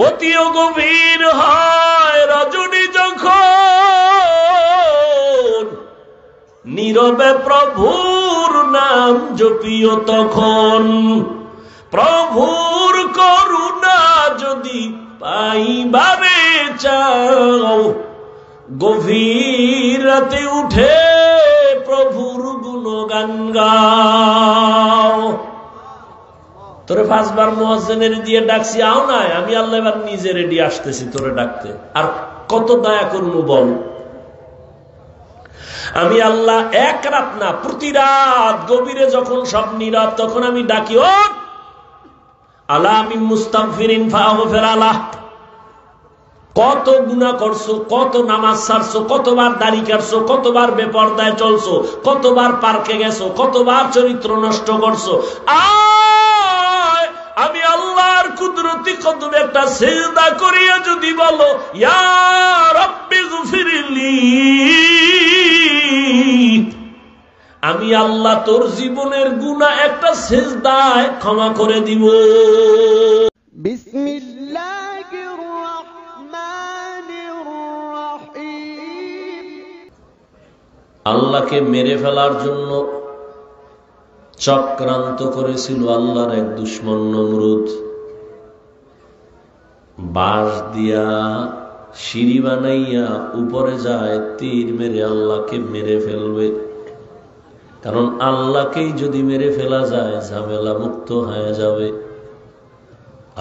অতিও গভীর হয় রজনী যখন, নীরবে প্রভুর নাম জপিও তখন। প্রভুর করুণা যদি পাইবারে চাও, গভীর রাতে উঠে প্রভুর গুণগান গাও। তোরে 5 বার মুয়াজ্জিনের দিয়ে ডাকছি, আও নাই, আমি আল্লাহ এবার নিজে রেডি আসতেছি তোরে ডাকতে। আর কত দয়া করবো বল। আমি আল্লাহ এক রাত না, প্রতি রাত গভীরে যখন সব নীরব, তখন আমি ডাকি, ও আলা মিন মুস্তাগফিরিন ফাগফির আলাহ। কত গুনাহ করছো, কত নামাজ ছাড়ছো, কতবার দাড়ি কাটছো, কতবার বেপরদায় চলছো, কতবার পার্কে গেছো, কতবার চরিত্র নষ্ট করছো। আমি আল্লাহর কুদরতি কদমে একটা সিজদা করিয়া যদি বলো, ইয়া রাব্বি গফিরলি, আমি আল্লাহ তোর জীবনের গুনাহ একটা সিজদায় ক্ষমা করে দিব। বিসমিল্লাহির রাহমানির রাহিম। আল্লাহকে মেরে ফেলার জন্য চক্রান্ত করেছিল আল্লাহর এক দুশমন নমরুদ। বাঁশ দিয়া সিঁড়ি বানাইয়া উপরে যায়, তীর মেরে আল্লাহকে মেরে ফেলবে। কারণ আল্লাহকেই যদি মেরে ফেলা যায়, ঝামেলা মুক্ত হয়ে যাবে।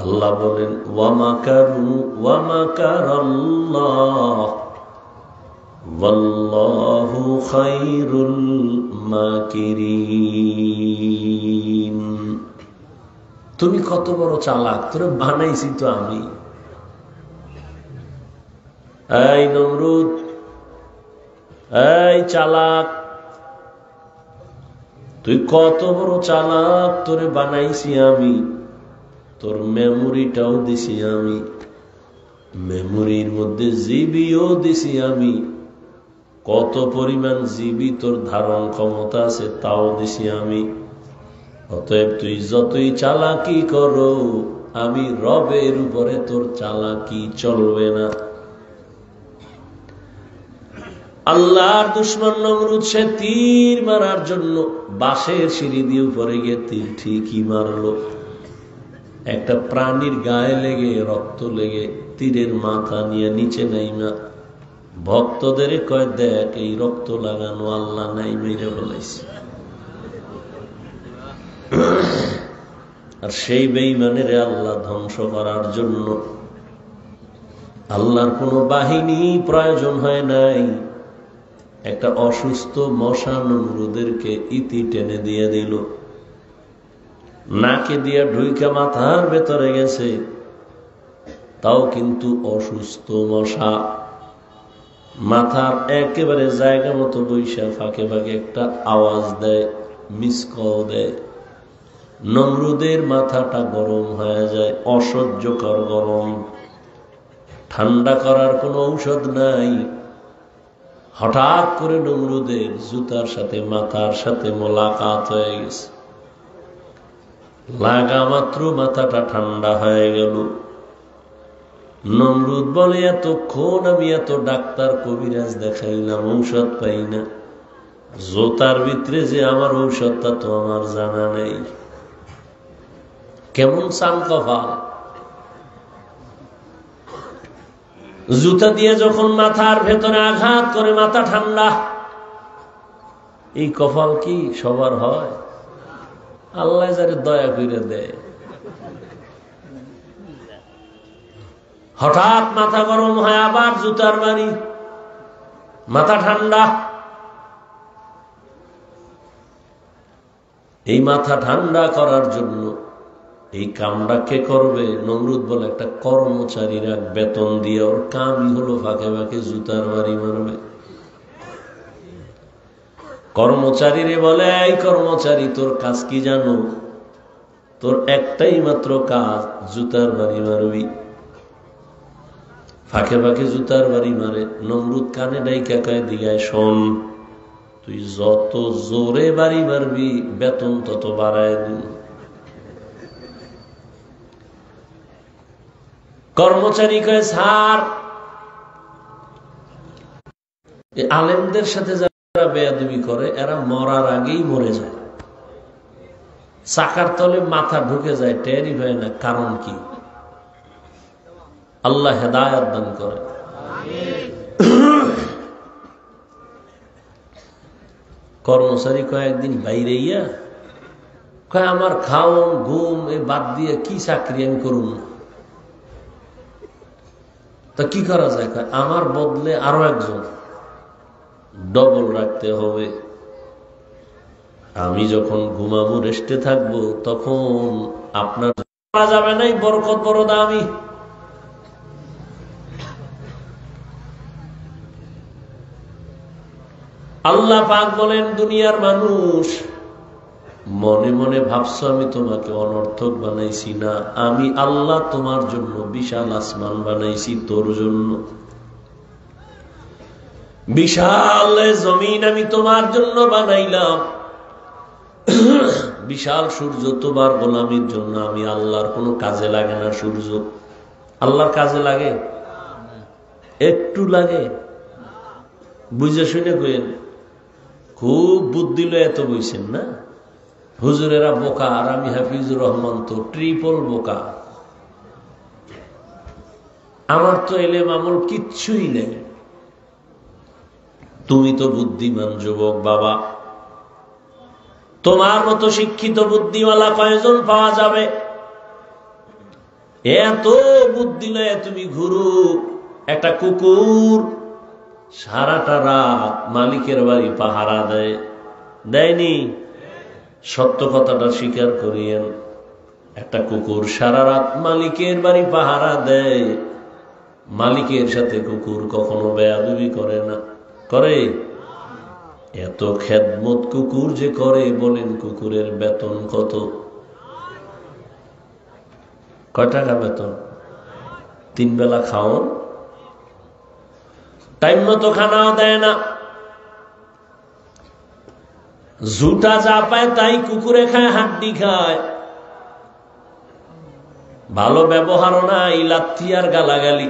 আল্লাহ বলেন, ওয়ামাকারু ওয়ামাকারাল্লাহ ওয়াল্লাহু খায়রুল মাকিরিন। তুমি কত বড় চালাক, তোরে বানাইছি তো আমি। এই নমরুদ, এই চালাক, তুই কত বড় চালাক, তোরে বানাইছি আমি। তোর মেমোরিটাও দিছি আমি, মেমোরির মধ্যে জিবিও দিছি আমি। কত পরিমাণ জিবি তোর ধারণ ক্ষমতা আছে তাও দিছি আমি। অতএব তুই যতই চালাকি করো, আমি রবের উপরে তোর চালাকি চলবে না। আল্লাহর দুশমন নমরুদ, সে তীর মারার জন্য বাঁশের সিঁড়ি দিয়ে উপরে গিয়ে তীর ঠিকই মারলো। একটা প্রাণীর গায়ে লেগে, রক্ত লেগে, তীরের মাথা নিয়ে নিচে নাইমা ভক্তদের কয়, দেখ এই রক্ত লাগানো আল্লাহ নাই, মেরে ফেলাইছে। আর সেই বেঈমানের আল্লাহ ধ্বংস করার জন্য আল্লাহর কোনো বাহিনী প্রয়োজন হয় নাই। একটা অসুস্থ মশা নমরুদেরকে ইতি টেনে দিয়ে দিল, নাকে দিয়া ঢুইকা মাথার ভেতরে গেছে। তাও কিন্তু অসুস্থ মশা মাথার একেবারে জায়গা মতো বৈশা ফাঁকে ফাঁকে একটা আওয়াজ দেয়, মিস কল দেয়। নমরুদের মাথাটা গরম হয়ে যায়, অসহ্যকর গরম। ঠান্ডা করার কোনো ঔষধ নাই। হঠাৎ করে নমরুদের জুতার সাথে মাথার সাথে মোলাকাত হয়ে গেছে। লাগা মাত্র মাথাটা ঠান্ডা হয়ে গেল। নমরুদ বলে, এতক্ষণ আমি এত ডাক্তার কবিরাজ দেখাইলাম, ঔষধ পাই না। জোতার ভিতরে যে আমার ঔষধটা তো আমার জানা নেই। কেমন চান কপাল। জুতা দিয়ে যখন মাথার ভেতরে আঘাত করে মাথা ঠান্ডা, এই কপাল কি সবার হয়? আল্লাহ যারে দয়া করে দেয়। হঠাৎ মাথা গরম হয়, আবার জুতার বাড়ি, মাথা ঠান্ডা। এই মাথা ঠান্ডা করার জন্য এই কামটা কে করবে? নমরুদ বলে, একটা কর্মচারীরা বেতন দিয়ে, ওর কামই হলো ফাঁকে ফাঁকে জুতার বাড়ি মারবে। কর্মচারীরে বলে, এই কর্মচারী, তোর কাজ কি জানো? তোর একটাই মাত্র কাজ, জুতার বাড়ি মারবি। ফাঁকে ফাঁকে জুতার বাড়ি মারে। নমরুদ কানে ডাইকা কয়, দিগায় শোন, তুই যত জোরে বাড়ি মারবি বেতন তত বাড়ায় দিন। কর্মচারী কয় স্যার, আলেমদের সাথে যারা বেয়াদবি করে এরা মরার আগেই মরে যায়, চাকার তলে মাথা ঢুকে যায়, টেরই হয় না। কারণ কি? আল্লাহ হেদায়েত দান করে। কর্মচারী কয়েকদিন বাইরে ইয়া কয় আমার খাওন ঘুম এ বাদ দিয়ে কি চাকরি আমি করুন না, তা কি করা যায়? কয় আমার বদলে আরো একজন ডবল রাখতে হবে। আমি যখন ঘুমাবো, রেস্টে থাকবো, তখন আপনার যাবে নাই, বরকত বড় দামি। আল্লাহ পাক বলেন, দুনিয়ার মানুষ মনে মনে ভাবছো আমি তোমাকে অনর্থক বানাইছি না, আমি আল্লাহ তোমার জন্য বিশাল আসমান বানাইছি, তোর জন্য বিশাল জমিন আমি তোমার জন্য বানাইলাম, বিশাল সূর্য তোমার গোলামির জন্য। আমি আল্লাহর কোনো কাজে লাগে না সূর্য। আল্লাহর কাজে লাগে? একটু লাগে? বুঝে শুনে কইেন। খুব বুদ্ধি লয়ে এত বইছেন না? হুজুরেরা বোকা, আর আমি হাফিজুর রহমান তো ট্রিপল বোকা। আমার তো এলেম আমল কিচ্ছুই নেই। তুমি তো বুদ্ধিমান যুবক বাবা, তোমার মতো শিক্ষিত বুদ্ধিওয়ালা কয়জন পাওয়া যাবে? এত বুদ্ধি লয়ে তুমি ঘুরু। একটা কুকুর সারাটা রাত মালিকের বাড়ি পাহারা দেয়, দেয়নি? সত্য কথাটা স্বীকার করিয়েন। একটা কুকুর সারা রাত মালিকের বাড়ি পাহারা দেয়, মালিকের সাথে কুকুর কখনো বেয়াদবি করে না, করে? এত খেদমত কুকুর যে করে, বলেন কুকুরের বেতন কত? কয় টাকা বেতন? 3 বেলা খাওন, টাইম মতো খানাও দেয় না, জুটা যা পায় তাই কুকুরে খায়, হাড্ডি খায়, ভালো ব্যবহারও নাই, লাথি আর গালাগালি।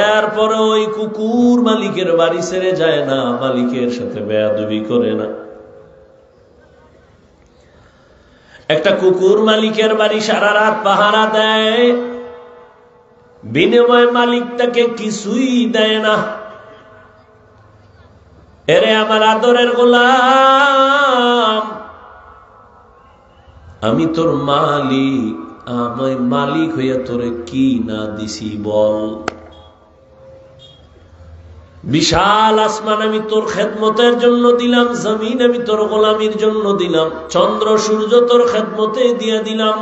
এরপরে ওই কুকুর মালিকের বাড়ি ছেড়ে যায় না, মালিকের সাথে বেয়াদবি করে না। একটা কুকুর মালিকের বাড়ি সারা রাত পাহারা দেয়, বিনিময়ে মালিক তাকে কিছুই দেয় না। এরে আমার আদরের গোলাম, আমি তোর মালিক, আমায় মালিক হইয়া তোরে কি না দিছি বল? বিশাল আসমান আমি তোর খেদমতের জন্য দিলাম, জমিন আমি তোর গোলামির জন্য দিলাম, চন্দ্র সূর্য তোর খেদমতে দিয়ে দিলাম।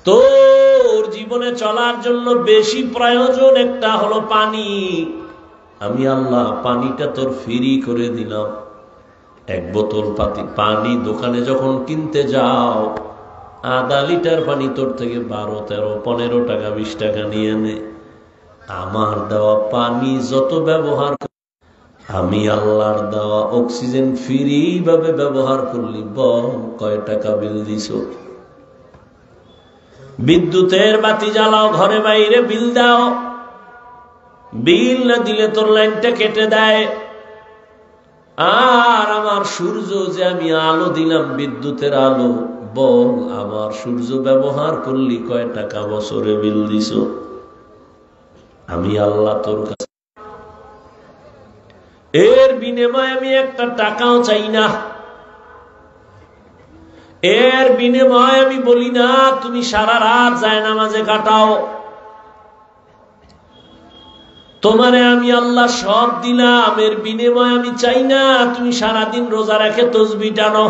তোর জীবনে চলার জন্য বেশি প্রয়োজন একটা হলো পানি। আমি আল্লাহ পানিটা তোর ফ্রি করে দিলাম। 1 বোতল পানি দোকানে যখন কিনতে যাও, আধা লিটার পানি তোর থেকে 12, 13, 15 টাকা 20 টাকা নিয়ে নে। আমার দেওয়া পানি যত ব্যবহার, আমি আল্লাহর দেওয়া অক্সিজেন ফ্রি ভাবে ব্যবহার করলি, বল কয় টাকা বিল দিছ? বিদ্যুতের বাতি জ্বালাও, ঘরে বাইরে বিল দাও, বিল না দিলে তোর লাইনটা কেটে দেয়। আর আমার সূর্য যে আমি আলো দিলাম, বিদ্যুতের আলো, বল আমার সূর্য ব্যবহার করলি কয় টাকা বছরে বিল দিছ? আমি আল্লাহ তোর কাছে এর বিনিময়ে আমি একটা টাকাও চাই না। এর বিনিময়ে আমি বলি না তুমি সারা রাত জায়নামাজে কাটাও, তোমারে আমি আল্লাহ সব দিলাম, এর বিনিময়ে আমি চাই না তুমি সারাদিন রোজা রেখে তসবিহ টানো।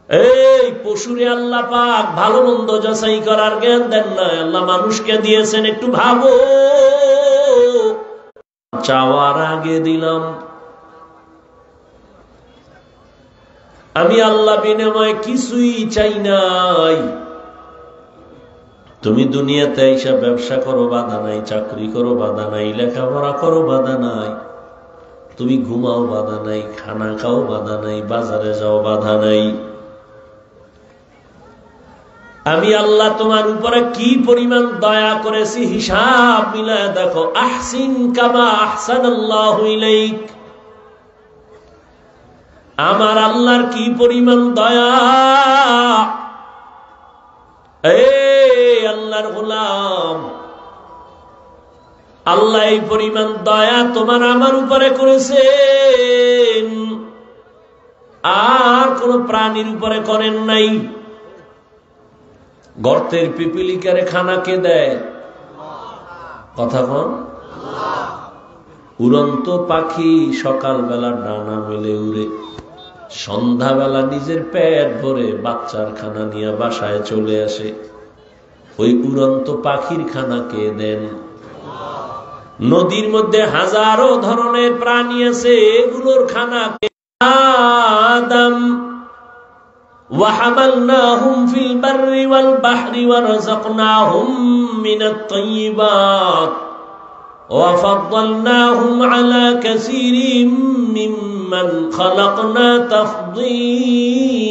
এই পশুরে আল্লাহ পাক ভালো মন্দ যাচাই করার জ্ঞান দেন না, আল্লাহ মানুষকে দিয়েছেন। একটু ভাবো, চাওয়ার আগে দিলাম। আমি আল্লাহ বিনিময়ে কিছুই চাই নাই। তুমি দুনিয়াতে এসে ব্যবসা করো, বাধা নাই, চাকরি করো, বাধা নাই, লেখাপড়া করো, বাধা নাই, তুমি ঘুমাও, বাধা নাই, খানা খাও, বাধা নাই, বাজারে যাও, বাধা নাই। আমি আল্লাহ তোমার উপরে কি পরিমাণ দয়া করেছি হিসাব মিলায় দেখো। আহসিন কামা আহসানাল্লাহু ইলাইক। আমার আল্লাহর কি পরিমাণ দয়া। এই আল্লাহর গোলাম, আল্লাহ এই পরিমাণ দয়া তোমার আমার উপরে করেছেন, আর কোন প্রাণীর উপরে করেন নাই। গর্তের পিপিলিকারে খানা কে দেয়? কথা বল। উড়ন্ত পাখি সকালবেলা ডানা মেলে উড়ে, সন্ধ্যাবেলা নিজের পেট ভরে বাচ্চার খানা নিয়ে বাসায় চলে আসে। ওই উড়ন্ত পাখির খানা কে দেন? নদীর মধ্যে হাজারো ধরনের প্রাণী আছে, এগুলোর খানা কে? আদম وحملناهم في البر والبحر ورزقناهم من الطيبات وفضلناهم على كثير ممن خلقنا تفضيلا।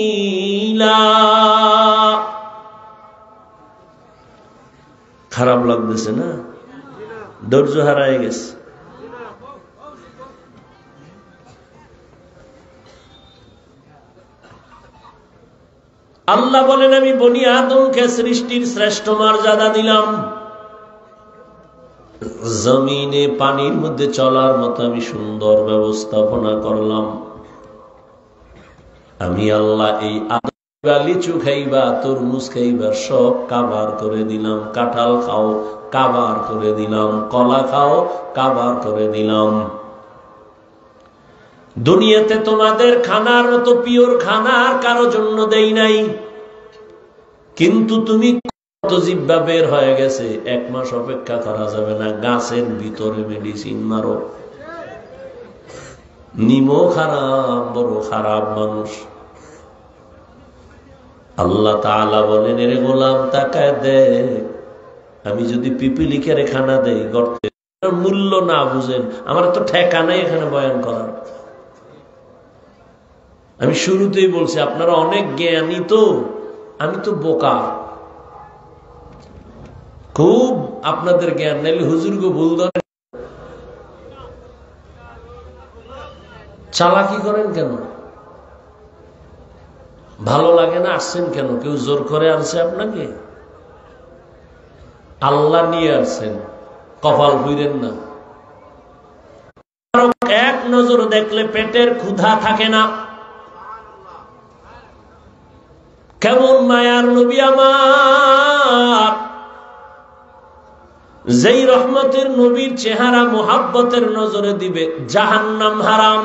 খারাপ লাগতেছে না? ধৈর্য হারায় গেছে। আল্লাহ বলেন আমি বনি আদমকে সৃষ্টির শ্রেষ্ঠ মর্যাদা দিলাম। জমিনে পানির মধ্যে চলার মতো আমি সুন্দর ব্যবস্থাপনা করলাম। আমি আল্লাহ এই লিচু খাইবা, তরমুজ খাইবা সব কাভার করে দিলাম। কাঁঠাল খাও, কাভার করে দিলাম। কলা খাও, কাভার করে দিলাম। দুনিয়াতে তোমাদের খানার মতো পিওর খানা আর কারো জন্য দেই নাই। কিন্তু তুমি কত জিব্বা বের হয়ে গেছে, 1 মাস অপেক্ষা করা যাবে না। গাছের ভিতরে মেডিসিন মারো। নিমো খারাপ, বড় খারাপ মানুষ। আল্লাহ তাআলা বলেন এরে গোলাম তাকায় দেখ, আমি যদি পিপিলিকারে খানা দেই গর্তে, মূল্য না বুঝেন, আমার তো ঠেকা নাই এখানে বয়ান করার। আমি শুরুতেই বলছি আপনারা অনেক জ্ঞানী, তো আমি তো বোকা, খুব আপনাদের জ্ঞান নাইলে হুজুরকে ভুল ধরে। চালাকি করেন কেন? ভালো লাগে না? আসছেন কেন? কেউ জোর করে আনছে আপনাকে? আল্লাহ নিয়ে আসছেন, কপাল ভুইরেন না। এক নজর দেখলে পেটের ক্ষুধা থাকে না। কেমন মায়ার নবী আমার, যেই রহমতের নবীর চেহারা মোহাব্বতের নজরে দিবে জাহান্নাম হারাম।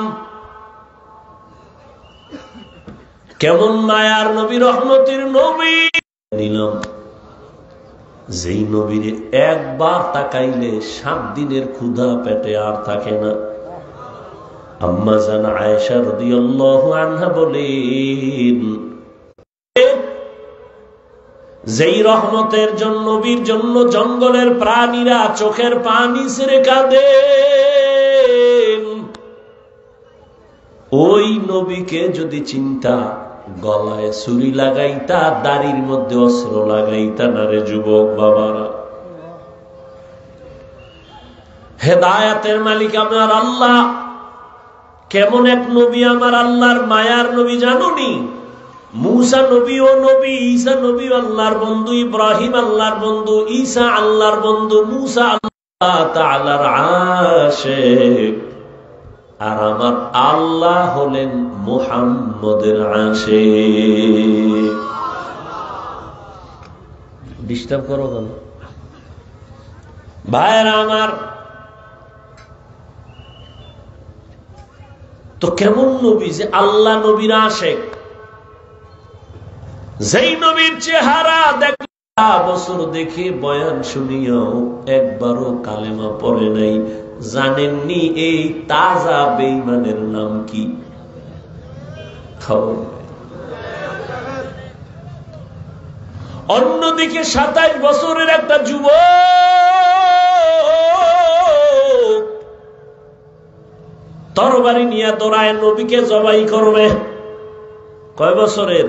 কেমন মায়ার নবী, রহমতের নবী দিলাম, যেই নবীর একবার তাকাইলে 7 দিনের ক্ষুধা পেটে আর থাকে না। আম্মা জান আয়েশা রাদিয়াল্লাহু আনহা বলেন, যেই রহমতের জন্য নবীর জন্য জঙ্গলের প্রাণীরা চোখের পানি ছেড়ে কাঁদে, ওই নবীকে যদি চিন্তা, গলায় ছুরি লাগাইতা, দাড়ির মধ্যে অস্ত্র লাগাইতা না রে যুবক বাবারা। হেদায়েতের মালিক আমার আল্লাহ, কেমন এক নবী আমার আল্লাহর মায়ার নবী জানোনি? মুসা নবী ও নবী, ঈসা নবী আল্লাহর বন্ধু, ইব্রাহিম আল্লাহর বন্ধু, ঈসা আল্লাহর বন্ধু, মুসা আল্লাহ তাআলার আশিক, আর আমার আল্লাহ হলেন মুহাম্মদের আশিক। ডিস্টার্ব করো কেন ভাইরা আমার? তো কেমন নবী যে আল্লাহ নবীর আশিক, যেই নবীর চেহারা দেখে বছর দেখে বয়ান শুনিয়াও একবারও কালেমা পড়ে নাই। জানেননি এই তাজা বেঈমানের নাম কি? খবর। অন্যদিকে 27 বছরের একটা যুবক তরবারি নিয়ে দৌড়ায় নবীকে জবাই করবে। কয় বছরের?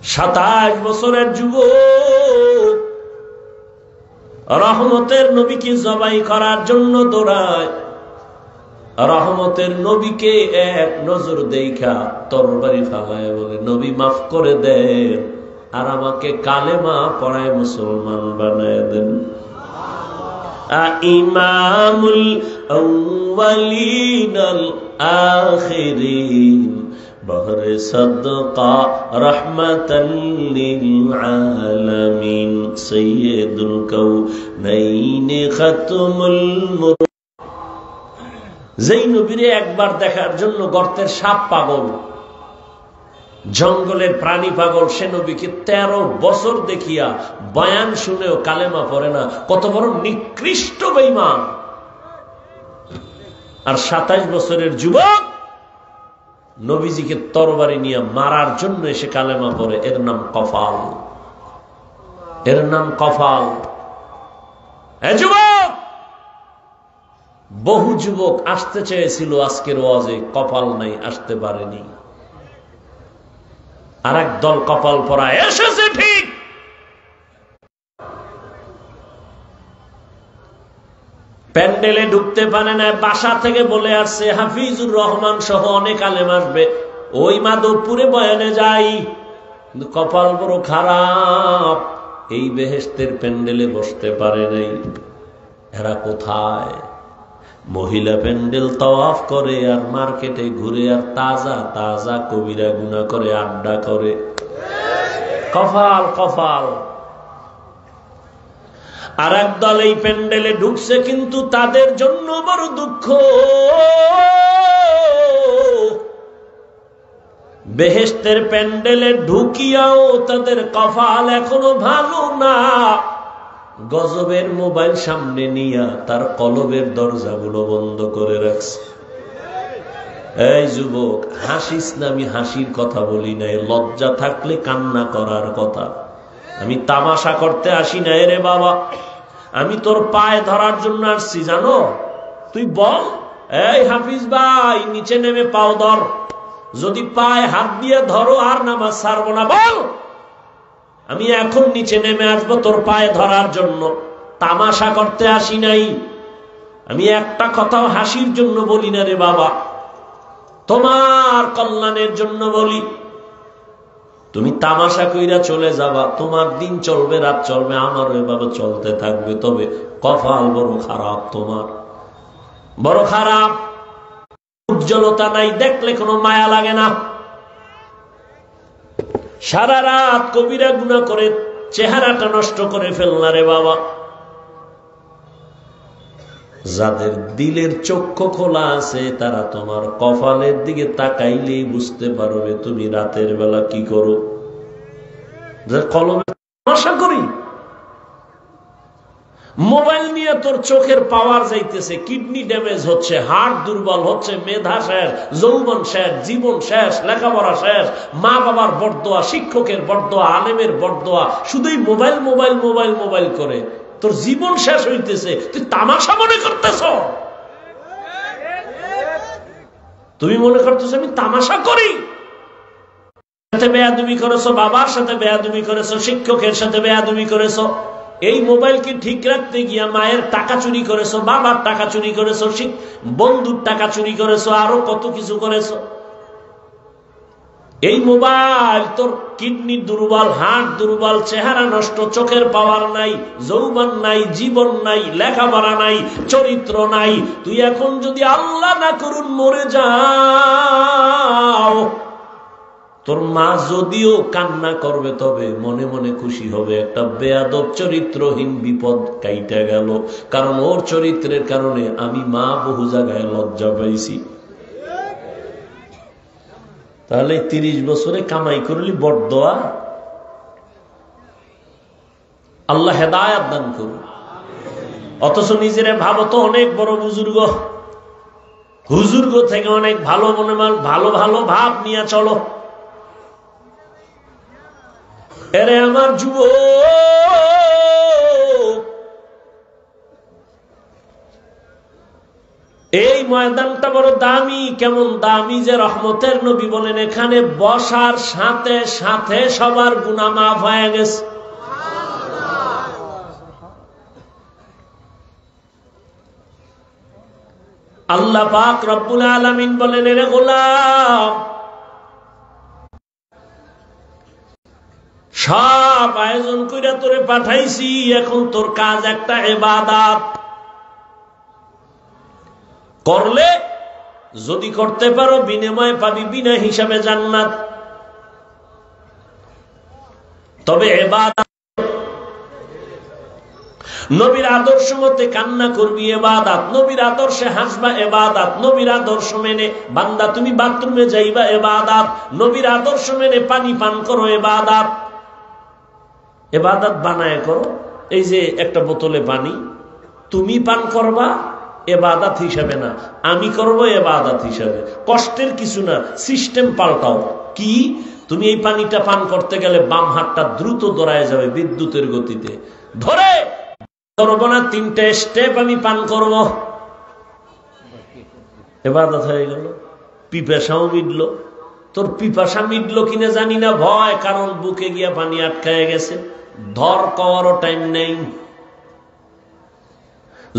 27 বছরের যুবক রহমতের নবীকে জবাই করার জন্য দৌড়ায়। রহমতের নবীকে এক নজর দেখা তরবারি ফালায় বলে, নবী মাফ করে দেন, আর আমাকে কালেমা পড়ায় মুসলমান বানায় দেন। ইমামুল আউয়ালিন আল আখিরিন বহরে সাদকা রাহমাতাল লিল আলামিন সাইয়্যিদুল কাউনাইন খাতমুল যেই নবীরে একবার দেখার জন্য গর্তের সাপ পাগল, জঙ্গলের প্রাণী পাগল, সে নবীকে 13 বছর দেখিয়া বয়ান শুনেও কালেমা পড়ে না। কত বড় নিকৃষ্ট বেঈমান! আর 27 বছরের যুবক নবীজিকে তরবারি নিয়ে মারার জন্য এসে কালেমা পড়ে। এর নাম কফাল, এর নাম কফাল। যুবক, বহু যুবক আসতে চেয়েছিল আজকের ওয়াজে, কপাল নাই, আসতে পারেনি। আর এক দল কপাল পরা এসেছে ঠিক, প্যান্ডেলে ঢুকতে পারে না, বাসা থেকে বলে আসছে হাফিজুর রহমান সহ অনেক আলেম আসবে, ওই মাধবপুরে বয়ানে যাই, কিন্তু কপাল বড় খারাপ, এই বেহেশতের প্যান্ডেলে বসতে পারে নাই। এরা কোথায়? মহিলা প্যান্ডেল তাওয়াফ করে আর মার্কেটে ঘুরে আর তাজা তাজা কবিরা গুনাহ করে, আড্ডা করে। কপাল কপাল। আর একদল এই প্যান্ডেলে ঢুকছে, কিন্তু তাদের জন্য বড় দুঃখ, বেহেশতের প্যান্ডেলে ঢুকিয়াও তাদের কপাল এখনো ভালো না। গজবের মোবাইল সামনে নিয়া তার কলবের দরজাগুলো বন্ধ করে রাখছে। এই যুবক, হাসিস না, আমি হাসির কথা বলি নাই, লজ্জা থাকলে কান্না করার কথা। আমি তামাশা করতে আসি না রে বাবা, আমি তোর পায়ে ধরার জন্য আসছি, জানো? তুই বল, এই হাফিজ ভাই, নিচে নেমে পাও ধর, যদি পায়ে হাত দিয়ে ধরো আর নামাজ ছাড়বো না, বল। আমি এখন নিচে নেমে আসবো তোর পায়ে ধরার জন্য। তামাশা করতে আসি নাই, আমি একটা কথাও হাসির জন্য বলি না রে বাবা, তোমার কল্যাণের জন্য বলি। তুমি তামাশা কইরা চলে যাবা, তোমার দিন চলবে, রাত চলবে, আমারও এভাবে চলতে থাকবে। তবে কপাল বড় খারাপ, তোমার বড় খারাপ। উজ্জ্বলতা নাই, দেখলে কোনো মায়া লাগে না। সারা রাত কবিরা গুনাহ করে চেহারাটা নষ্ট করে ফেলনা রে বাবা। যাদের দিলের চক্ষু খোলা আছে, তারা তোমার কপালের দিকে তাকাইলেই বুঝতে পারবে তুমি রাতের বেলা কি করো। কলমে আশা করি মোবাইল নিয়ে তোর চোখের পাওয়ার যাইতেছে, কিডনি ড্যামেজ হচ্ছে, হার্ট দুর্বল হচ্ছে, মেধা শেষ, যৌবন শেষ, জীবন শেষ, লেখাপড়া শেষ, মা বাবার বরদোয়া, শিক্ষকের বরদোয়া, আলেমের বরদোয়া, শুধুই মোবাইল মোবাইল মোবাইল মোবাইল করে তোর জীবন শেষ হইতেছে। তুই তামাশা মনে করতেছ? তুমি মনে করতেছ আমি তামাশা করি? সাথে বেয়াদবি করেছো, বাবার সাথে বেয়াদবি করেছো, শিক্ষকের সাথে বেয়াদবি করেছো, এই মোবাইলকে ঠিক রাখতে গিয়া মায়ের টাকা চুরি করেছো, বাবার টাকা চুরি করেছো, বন্ধুর টাকা চুরি করেছো, আরো কত কিছু করেছো। এই মোবাইল তোর কিডনি দুর্বল, হার্ট দুর্বল, চেহারা নষ্ট, চোখের পাওয়ার নাই, যৌবন নাই, জীবন নাই, লেখাপড়া নাই, চরিত্র নাই। তুই এখন যদি আল্লাহ না করুন মরে যাও, তোর মা যদিও কান্না করবে, তবে মনে মনে খুশি হবে, একটা বেয়াদব চরিত্রহীন বিপদ কাইটা গেল। কারণ ওর চরিত্রের কারণে আমি মা বহু জায়গায় লজ্জা পাইছি। তাহলে 30 বছরে কামাই করলি বরদোয়া। আল্লাহ হেদায়েত দান করুন। অথচ নিজেরা ভাবো তো অনেক বড় বুজুর্গ, হুজুর্গ থেকে অনেক ভালো মনে ভালো ভালো ভাব নিয়ে চলো। এরে আমার যুবক, এই ময়দানটা বড় দামি, কেমন দামি যে রহমতের নবী বলেন এখানে বসার সাথে সাথে সবার গুনাহ মাফ হয়ে গেছে। আল্লাহ পাক রব্বুল আলামিন বলেন, এরে গোলাম, সব আয়োজন কইরা তোরে পাঠাইছি, এখন তোর কাজ একটা ইবাদত করলে যদি করতে পারো বিনিময় পাবি বিনা হিসাবে জান্নাত। তবে ইবাদত, নবীর আদর্শ মতে কান্না করবি ইবাদত, নবীর আদর্শে হাসবা ইবাদত, নবীর আদর্শ মেনে বান্দা তুমি বাথরুমে যাইবা ইবাদত, নবীর আদর্শ মেনে পানি পান করো ইবাদত। ইবাদত বানায় করো। এই যে একটা বোতলে পানি তুমি পান করবা ইবাদত হিসাবে না, আমি করব ইবাদত হিসাবে। কষ্টের কিছু না, সিস্টেম পাল্টাও। কি? তুমি এই পানিটা পান করতে গেলে বাম হাতটা দ্রুত দৌড়ায় যাবে বিদ্যুতের গতিতে, ধরে করবো না, 3টা স্টেপ আমি পান করব, ইবাদত হয়ে গেল। পিপাসাও মিটলো। তোর পিপাসা মিটলো কিনা জানি না, ভয়, কারণ বুকে গিয়া পানি আটকায় গেছে, ধর কওয়ারও টাইম নেই।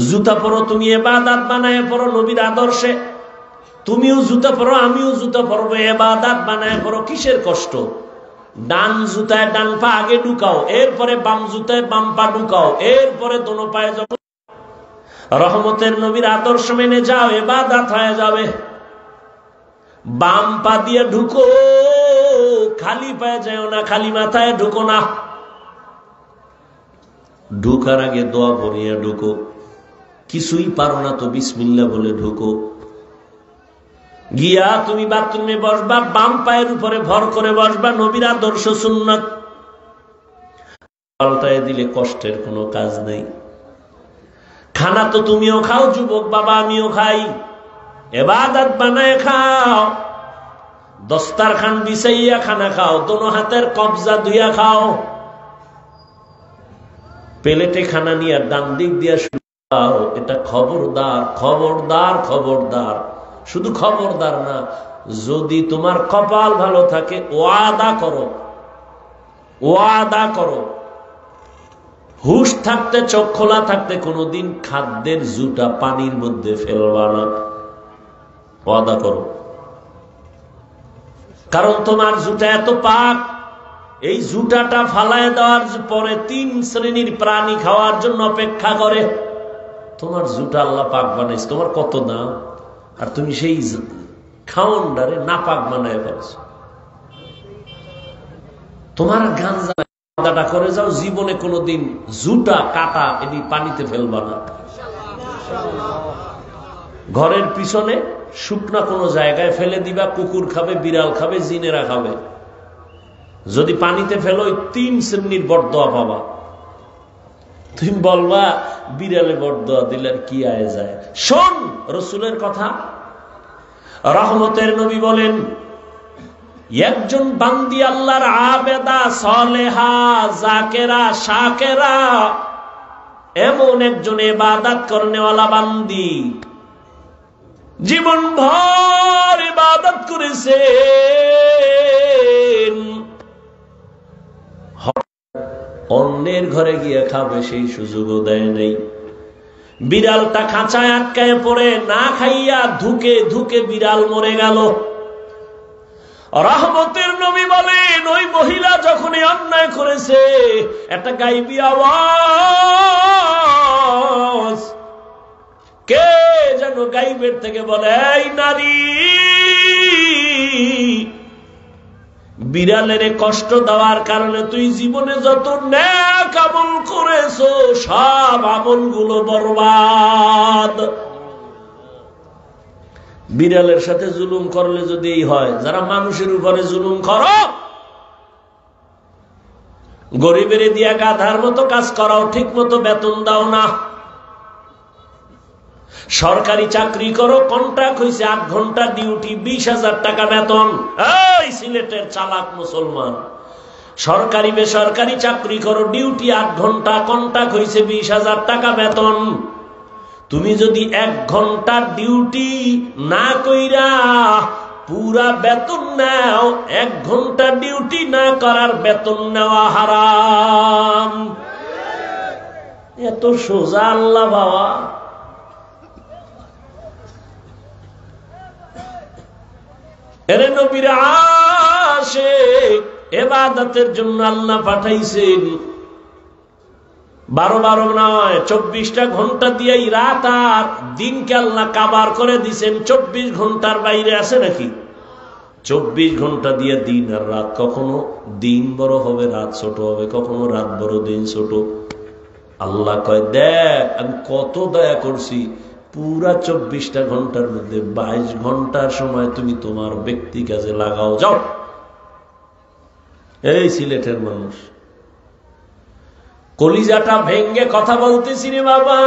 জুতা পরো, তুমি ইবাদত বানায় পরো নবীর আদর্শে। তুমিও জুতা পরো, আমিও জুতা পরবো, ইবাদত বানায় পরো। কিসের কষ্ট? ডান জুতায় ডান পা আগে ঢুকাও, এরপরে বাম জুতায় বাম পা ঢুকাও, এরপরে দোনো পায়ে যাও। রহমতের নবীর আদর্শ মেনে যাও, ইবাদত হয়ে যাবে। বাম পা দিয়ে ঢুকো, খালি পায়ে যাও না, খালি মাথায় ঢুকো না। ঢুকার আগে দোয়া পড়িয়া ঢুকো। কিছুই পারো না তো বিসমিল্লাহ বলে ঢুকো। গিয়া তুমি বাথরুমে বসবা, বাম পায়ের উপরে ভর করে বসবা, নবীর আদর্শ সুন্নাত। পাল্টায় দিলে কষ্টের কোনো কাজ নেই। খানা তো তুমিও খাও যুবক বাবা, আমিও খাই, ইবাদত বানায় খাও। দস্তারখান বিছাইয়া খানা খাও, দোনো হাতের কবজা ধুইয়া খাও। প্লেটে খানা নিয়ে ডান দিক দিয়া খাও। এটা খবরদার, খবরদার, খবরদার। শুধু খবরদার না, যদি তোমার কপাল ভালো থাকে ওয়াদা করো, ওয়াদা করো, হুশ থাকতে, চোখ খোলা থাকতে কোনোদিন খাদ্যের জুটা পানির মধ্যে ফেলবা না। ওয়াদা করো। কারণ তোমার জুটা এত পাক, এই জুটাটা ফালায় দেওয়ার পরে 3 শ্রেণীর প্রাণী খাওয়ার জন্য অপেক্ষা করে। তোমার জুটা আল্লাহ পাক বানাইছে, তোমার কত দাম, আর তুমি সেই খাওয়ানটারে না পাক বানায় ফেলছো। তোমার গাঞ্জা করে যাও, জীবনে কোনোদিন জুটা কাটা এটি পানিতে ফেলবা না। ঘরের পিছনে শুকনা কোনো জায়গায় ফেলে দিবা, কুকুর খাবে, বিড়াল খাবে, জিনেরা খাবে। যদি পানিতে ফেলো 3 শ্রেণীর বরদোয়া পাবা। তুমি বলবা বিড়ালে বরদোয়া দিলে কি আয় যায়। শোন রাসূলের কথা। রহমতের নবী বলেন, একজন বান্দি আল্লাহর আবেদা, সালেহা, জাকেরা, শাকেরা, এমন একজন ইবাদত করনেওয়ালা বান্দি, জীবন ভর ইবাদত করেছে, অন্যের ঘরে গিয়ে খাবে সেই সুযোগও দেয় নেই। বিড়ালটা খাঁচায় আটকায় পড়ে না খাইয়া ধুকে ধুকে বিড়াল মরে গেল। রহমতের নবী বলেন, ওই মহিলা যখন অন্যায় করেছে, একটা গাইবী আওয়াজ কে যেন গাইবের থেকে বলে, এই নারী, বিড়ালের কষ্ট দেওয়ার কারণে তুই জীবনে যত নেক আমল করেছো সব আমলগুলো বরবাদ। বিড়ালের সাথে জুলুম করলে যদি এই হয়, যারা মানুষের উপরে জুলুম করো, গরিবের দিয়া গাধার মতো কাজ করাও, ঠিক মতো বেতন দাও না। সরকারি চাকরি করো, কন্ট্রাক্ট হয়েছে 8 ঘন্টা ডিউটি, 20,000 টাকা বেতন। এই সিলেটের চালাক মুসলমান, সরকারি বেসরকারি চাকরি করো, ডিউটি 8 ঘন্টা, কন্ট্রাক্ট হয়েছে 20,000 টাকা বেতন। তুমি যদি 1 ঘন্টার ডিউটি না কইরা পুরা বেতন নাও, 1 ঘন্টা ডিউটি না করার বেতন নেওয়া হারাম। এত সোজা আল্লাহ বাবা। এরে নবীর আশিক, ইবাদতের জন্য আল্লাহ পাঠাইছেন। 12 নয়, 24টা ঘন্টা দিয়েই রাত আর দিনকে আল্লাহ কাবার করে দিছেন। 24 ঘন্টার বাইরে আছে নাকি? 24 ঘন্টা দিয়ে দিন আর রাত। কখনো দিন বড় হবে, রাত ছোট হবে, কখনো রাত বড়, দিন ছোট। আল্লাহ কয়, দেখ আমি কত দয়া করছি। পুরা 24টা ঘন্টার মধ্যে 22 ঘন্টার সময় তুমি তোমার ব্যক্তি কাজে লাগাও, যাও। এই সিলেটের মানুষ, কলিজাটা ভেঙ্গে কথা বলতেছি রে বাবা,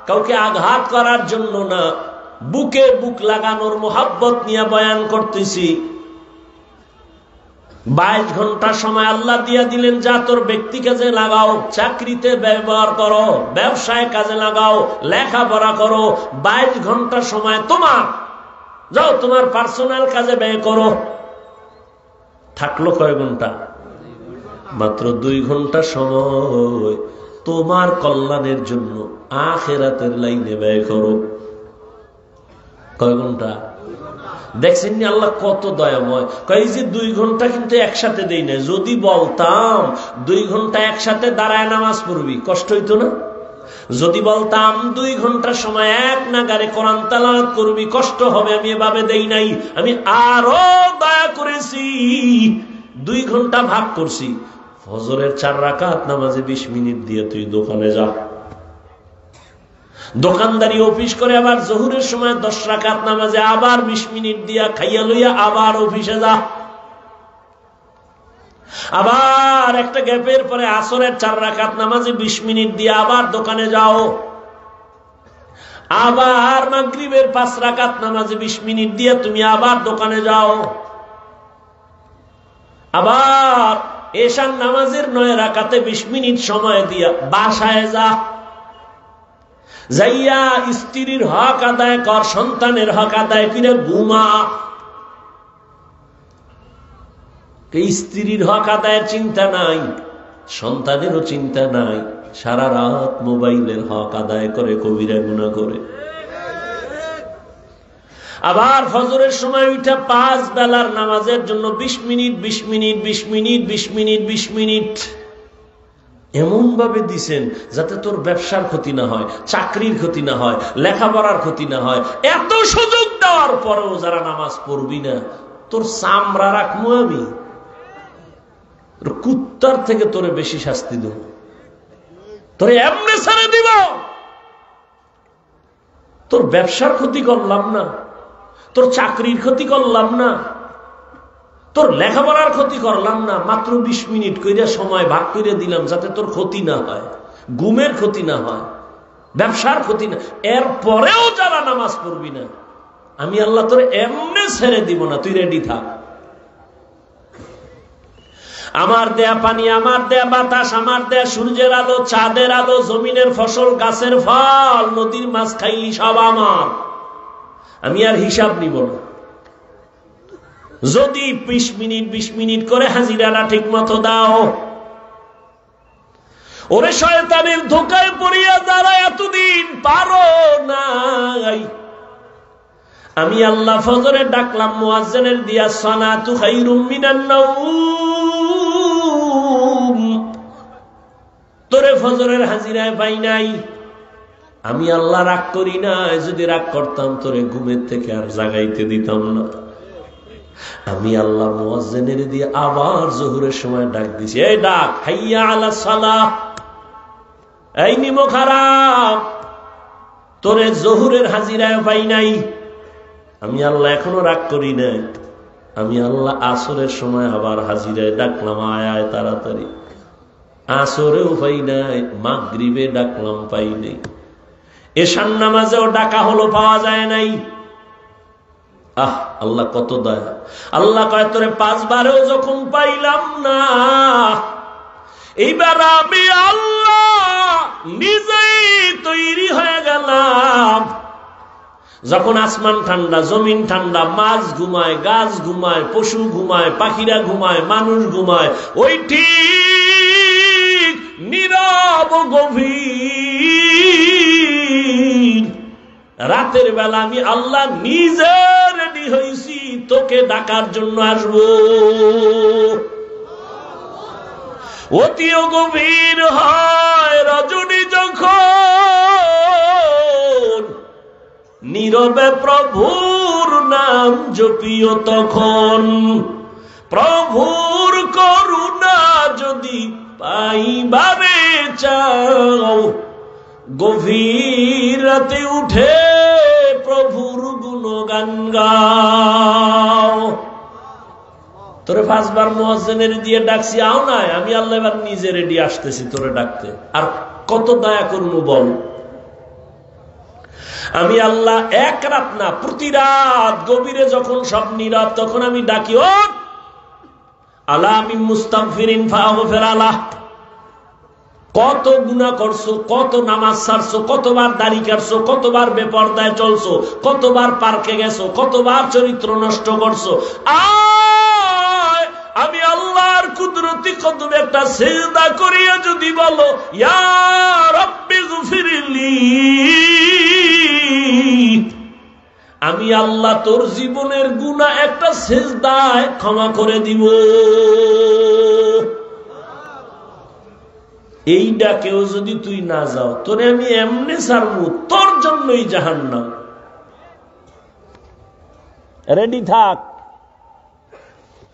কাউকে আঘাত করার জন্য না, বুকে বুক লাগানোর মোহাব্বত নিয়ে বয়ান করতেছি। 22 ঘন্টা সময় আল্লাহ দিয়া দিলেন, যা তোর ব্যক্তি কাজে লাগাও, চাকরিতে ব্যবহার করো, ব্যবসায় কাজে লাগাও, লেখাপড়া করো। 22 ঘন্টা সময় তোমার, যাও তোমার পার্সোনাল কাজে ব্যয় করো। থাকলো কয় ঘন্টা? মাত্র 2 ঘন্টা সময় তোমার কল্যাণের জন্য আখিরাতের লাইনে ব্যয় করো। কয় ঘন্টা? দেখছেন নি আল্লাহ কত দয়াময়। কই যে 2 ঘন্টা কিন্তু একসাথে দেই না। যদি বলতাম 2 ঘন্টা একসাথে দাঁড়ায় নামাজ পড়বি, কষ্ট হইতো না? যদি বলতাম 2 ঘন্টা সময় এক নাগারে কোরআন তেলাওয়াত করবি, কষ্ট হবে। আমি এভাবে দেই নাই, আমি আরো দয়া করেছি। 2 ঘন্টা ভাগ করছি। ফজরের 4 রাকাত নামাজে 20 মিনিট দিয়ে তুই দোকানে যা। দোকানদারি অফিস করে আবার জোহরের সময় 10 রাকাত নামাজে আবার 20 মিনিট দিয়া খাইয়া লইয়া আবার অফিসে যা। আবার একটা গ্যাপের পরে আসরের 4 রাকাত নামাজে 20 মিনিট দিয়ে আবার দোকানে যাও। আবার মাগরিবের 5 রাকাত নামাজে 20 মিনিট দিয়ে তুমি আবার দোকানে যাও। আবার এশার নামাজের 9 রাকাতে 20 মিনিট সময় দিয়া বাসায় যা। যাইয়া স্ত্রীর হক আদায় কর, সন্তানের হক আদায় করে ঘুমা। স্ত্রীর হক আদায়ের চিন্তা নাই, সন্তানেরও চিন্তা নাই, সারা রাত মোবাইলের হক আদায় করে কবিরা গুনাহ করে। আবার ফজরের সময় উঠে 5 বেলার নামাজের জন্য 20 minute 20 minute 20 minute 20 minute 20 minute এমন ভাবে দিছেন যাতে তোর ব্যবসার ক্ষতি না হয়, চাকরির ক্ষতি না হয়, লেখাপড়ার ক্ষতি না হয়। এত সুযোগ দেওয়ার পরেও যারা নামাজ পড়বি না, তোর চামড়া রাখবো আমি, কুত্তার থেকে তোরে বেশি শাস্তি দেব, তোরে এমনি ছেড়ে দিব। তোর ব্যবসার ক্ষতি করলাম না, তোর চাকরির ক্ষতি করলাম না, তোর লেখাপড়ার ক্ষতি করলাম না, মাত্র 20 মিনিট কইরা সময় ভাগ করে দিলাম যাতে তোর ক্ষতি না হয়, ঘুমের ক্ষতি না হয়, ব্যবসার ক্ষতি না। এরপরেও যারা নামাজ পড়বি না, আমি আল্লাহ তোর এমনি ছেড়ে দিব না, তুই রেডি থাক। আমার দেয়া পানি, আমার দেয়া বাতাস, আমার দেয়া সূর্যের আলো, চাঁদের আলো, জমিনের ফসল, গাছের ফল, নদীর মাছ খাইলি সব আমার। আমি আর হিসাব নিব না। যদি 20 মিনিট 20 মিনিট করে হাজিরাটা ঠিক মতো দাও, ওরে শয়তানের ধোকায় পড়িয়া যারা এতদিন পারো নাই, আমি আল্লাহ ফজরে ডাকলাম, মুয়াজ্জিনের দিয়া সালাতু খায়রুম মিনান নাওম, তোরে ফজরের হাজিরায় পাই নাই। আমি আল্লাহ রাগ করি না, যদি রাগ করতাম তোরে ঘুমের থেকে আর জাগাইতে দিতাম না। আমি আল্লাহ মুয়াজ্জিনের দিয়ে আবার জোহরের সময় ডাক দিছি, এই ডাক, হাইয়া আলা সালাহ, এই নিমো খারাপ, তোরে জোহরের হাজিরায় পাই নাই। আমি আল্লাহ এখনো রাগ করি নাই। আমি আল্লাহ আসরের সময় আবার হাজিরায় ডাকলাম, আয় আয় তাড়াতাড়ি। আসরেও পাই নাই, মাগরিবে ডাকলাম, পাই নাই। এশার নামাজেও ডাকা হলো, পাওয়া যায় নাই। আহ, আল্লাহ কত দয়া। আল্লাহ কয়, তোরে 5 বারেও যখন পাইলাম না, এইবার আমি আল্লাহ নিজেই তৈরি হয়ে গেলাম, যখন আসমান ঠান্ডা, জমিন ঠান্ডা, মাছ ঘুমায়, গাছ ঘুমায়, পশু ঘুমায়, পাখিরা ঘুমায়, মানুষ ঘুমায়, ওই ঠিক নীরব গভীর রাতের বেলা আমি আল্লাহ নিজে রেডি হয়েছি তোকে ডাকার জন্য আসবো। অতিও গভীর হয় রজনী যখন, নীরবে প্রভুর নাম জপিও তখন। প্রভুর করুণা যদি পাইবারে চাও, গভীর রাতে উঠে প্রভুর গুণগান গাও। তোরে 5 বার মুয়াজ্জিনের দিয়ে ডাকছি, আও নাই, আমি আল্লাহ এবার নিজে রেডি আসতেছি তোরে ডাকতে। আর কত দয়া করবো বল। আমি আল্লাহ এক রাত না, প্রতি রাত গভীরে যখন সব নীরব, তখন আমি ডাকি, ও আলা মিন মুস্তাগফিরিন ফাগফির আলাহ। কত গুনাহ করছো, কত নামাজ ছাড়ছো, কতবার দাড়ি কাটছো, কতবার বেপরদায় চলছো, কতবার পার্কে গেছো, কতবার চরিত্র নষ্ট করছো। আমি আল্লাহর কুদরতি কদমে একটা সিজদা করিয়া যদি বলো, ইয়া রাব্বি গফিরলি, আমি আল্লাহ তোর জীবনের গুনাহ একটা সিজদায় ক্ষমা করে দিব। এই ডাকেও যদি তুই না যাও, তোরে আমি এমনি ছাড়বো, তোর জন্যই জাহান্নাম। রেডি থাক,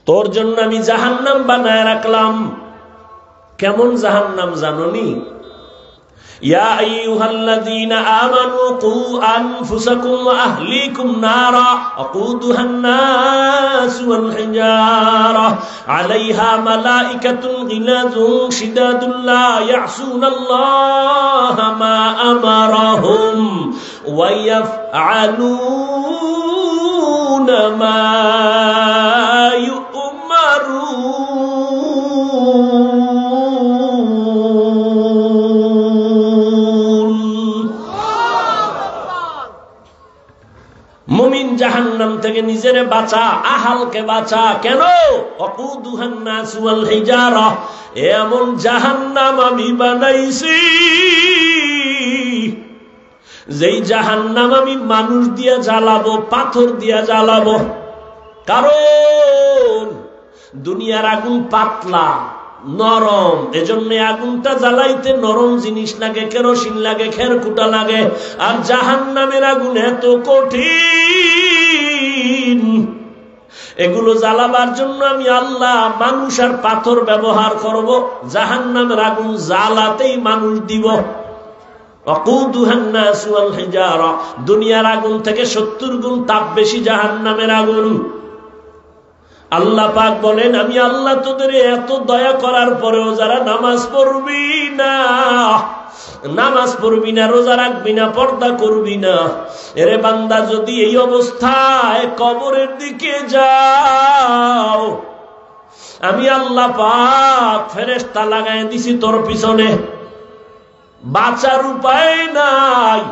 তোর জন্য আমি জাহান্নাম বানায় রাখলাম। কেমন জাহান্নাম জানোনি? ইয়া আইয়ুহাল্লাযীনা আমানু কু আনফুসাকুম ওয়া আহলিকুম নারা আকুদুহান নাস ওয়াল হিজারা আলাইহা মালাইকাতুন গিলাযুন শিদাদুন লা ইয়াসুনাল্লাহা মা আমারাহুম ওয়া ইয়াফআলুনা মা মুমিন জাহান্নাম থেকে নিজেরে বাঁচা, আহালকে বাঁচা। কেন? ওয়াকুদুহান নাস ওয়াল হিজারা, এমন জাহান্নাম আমি বানাইছি যেই জাহান্নাম আমি মানুষ দিয়া জ্বালাবো, পাথর দিয়া জ্বালাবো। কারণ দুনিয়ার আগুন পাতলা, নরম, এজন্য আগুনটা জ্বালাইতে নরম জিনিস লাগে, কেরোসিন লাগে, খেরকুটা লাগে। আর জাহান্নামের আগুন এত কঠিন, এগুলো জ্বালাবার জন্য আমি আল্লাহ মানুষ আর পাথর ব্যবহার করব। জাহান্নামের আগুন জ্বালাতেই মানুষ দিব। ওয়াকুদুহান নাস ওয়াল হিজারা, দুনিয়ার আগুন থেকে 70 গুণ তাপ বেশি জাহান্নামের আগুন। আল্লাহ পাক বলেন, আমি আল্লাহ তোদের এত দয়া করার পরেও যারা নামাজ পড়বি না, নামাজ পড়বি না, রোজা রাখবি না, পর্দা করবি না, এরে বান্দা যদি এই অবস্থায় কবরের দিকে যাও, আমি আল্লাহ পাক ফেরেশতা লাগাই দিছি তোর পিছনে, বাঁচার উপায় নাই।